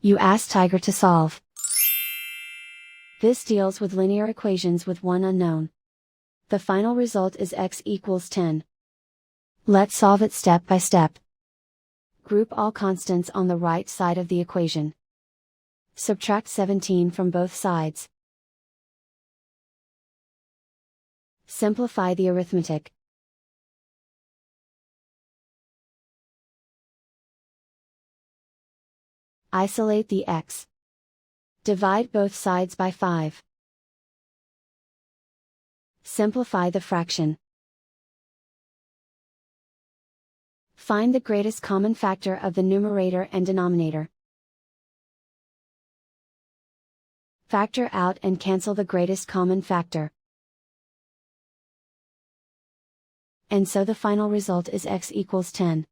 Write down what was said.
You ask Tiger to solve. This deals with linear equations with one unknown. The final result is x equals 10. Let's solve it step by step. Group all constants on the right side of the equation. Subtract 17 from both sides. Simplify the arithmetic. Isolate the x. Divide both sides by 5. Simplify the fraction. Find the greatest common factor of the numerator and denominator. Factor out and cancel the greatest common factor. And so the final result is x equals 10.